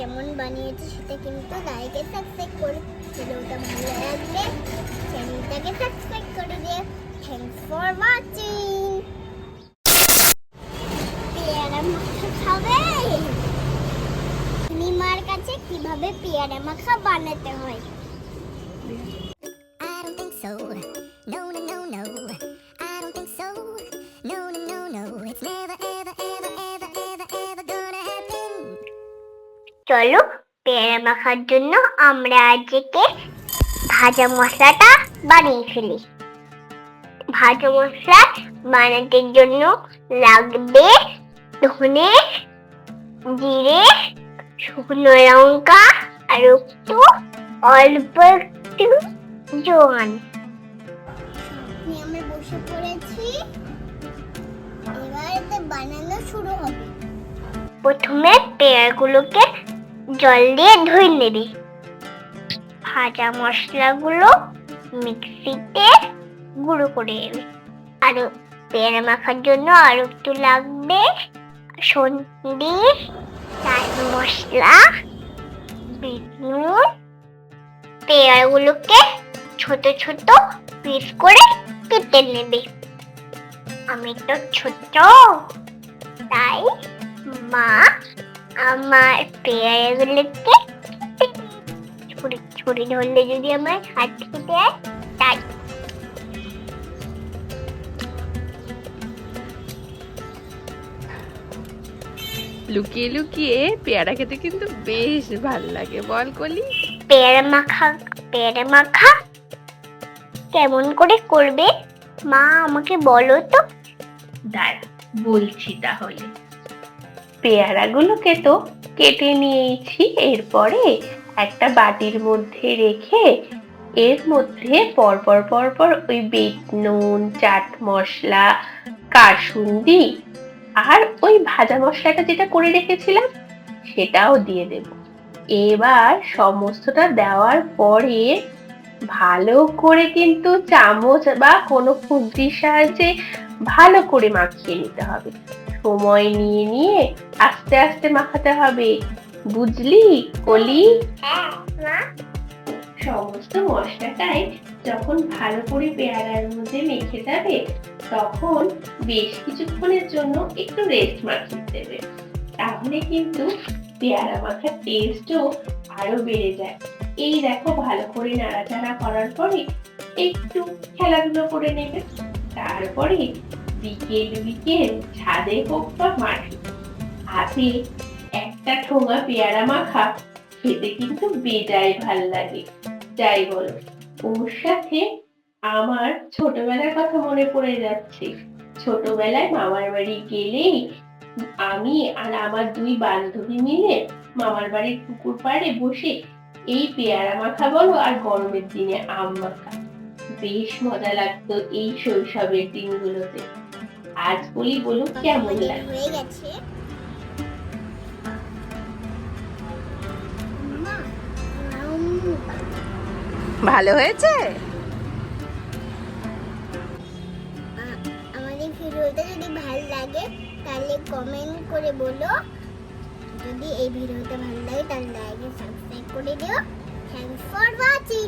কেমন বানিয়েছি সেটা কিন্তু লাইকে সাবস্ক্রাইব করে ভিডিওটা ভালো লাগলে চ্যানেলটাকে সাবস্ক্রাইব করে দিও। Thanks for watching. পেয়ারা মাখা খাবে? নিমার কাছে কিভাবে পেয়ারা মাখা বানাতে হয়। I don't think so. No, no, no, no. I don't think so. No, no, no, no. It's never, ever, ever, ever, ever, ever gonna happen. চলো পেয়ারা মাখার জন্য আমরা আজকে ভাজা মশলাটা বানিয়ে ফেলি। ভাজা মশলা বানাতে জন্য লাগবে ধনে, জিরে, শুকনো লঙ্কা আর একটু অল্প একটু জোয়ান। আমরা বসে পড়েছি, এবার এতে বানানো শুরু হবে। প্রথমে পেয়ারাগুলোকে জল দিয়ে ধুয়ে নেবে। ভাজা মশলাগুলো মিক্সিতে গুঁড়ো করে নেবে। আর পেয়ারা মাখার জন্য আর একটু লাগবে কসুন্দি, চাট মশলা, বিট নুন। পেয়ারাগুলোকে ছোট ছোট পিস করে কেটে নেবে। আমি তো ছোট, তাই মা আমার পেয়ারাগুলোকে ছুরি ধরলে যদি আমার হাত কেটে দেয় তাই। লুকিয়ে লুকিয়ে পেয়ারা খেতে কিন্তু বেশ ভালো লাগে, বল কলি। পেয়ারা মাখা কেমন করে করবে মা আমাকে বলো তো। দাঁড়া বলছি তাহলে। পেয়ারাগুলোকে তো কেটে নিয়েছি, এরপরে একটা বাটির মধ্যে রেখে এর মধ্যে পরপর পরপর ওই বিট নুন, চাট মশলা, কাসুন্দি আর ওই ভাজা মশলাটা যেটা করে রেখেছিলাম সেটাও দিয়ে দেব। এবার সমস্তটা দেওয়ার পরে ভালো করে কিন্তু চামচ বা কোনো খুন্তির সাহায্যে ভালো করে মাখিয়ে নিতে হবে। সময় নিয়ে নিয়ে আস্তে আস্তে মাখাতে হবে, বুঝলি কলি? সমস্ত মশলাটাই যখন ভালো করে পেয়ারার মধ্যে মেখে যাবে তখন বেশ কিছুক্ষণের জন্য একটু রেস্ট মাখিয়ে দেবে। তাহলে কিন্তু পেয়ারা মাখার টেস্টও আরো বেড়ে যায়। এই দেখো ভালো করে নাড়াচাড়া করার পরে একটু খেলাধুলো করে নেবে। তারপরে বিকেল ছাদে হোক বা মাঠে হাতে একটা ঠোঙা পেয়ারা মাখা খেতে কিন্তু বেজায় ভাল লাগে। যাই বলো, ওর সাথে আমার ছোটবেলার কথা মনে পড়ে যাচ্ছে। ছোটবেলায় মামার বাড়ি গেলেই আমি আর আমার দুই বান্ধবী মিলে মামার বাড়ির পুকুর পাড়ে বসে এই পেয়ারা মাখা বলো আর গরমের দিনে আম মাখা বেশ মজা লাগতো এই শৈশবের দিনগুলোতে। আজ বলি বলুক কেমন লাগে। হয়ে গেছে ভালো হয়েছে? আমাদের ভিডিওটা যদি ভালো লাগে তাহলে কমেন্ট করে বলো। যদি এই ভিডিওটা ভালো লাগে তাহলে লাইক সাবস্ক্রাইব করে দিও। Thanks for watching.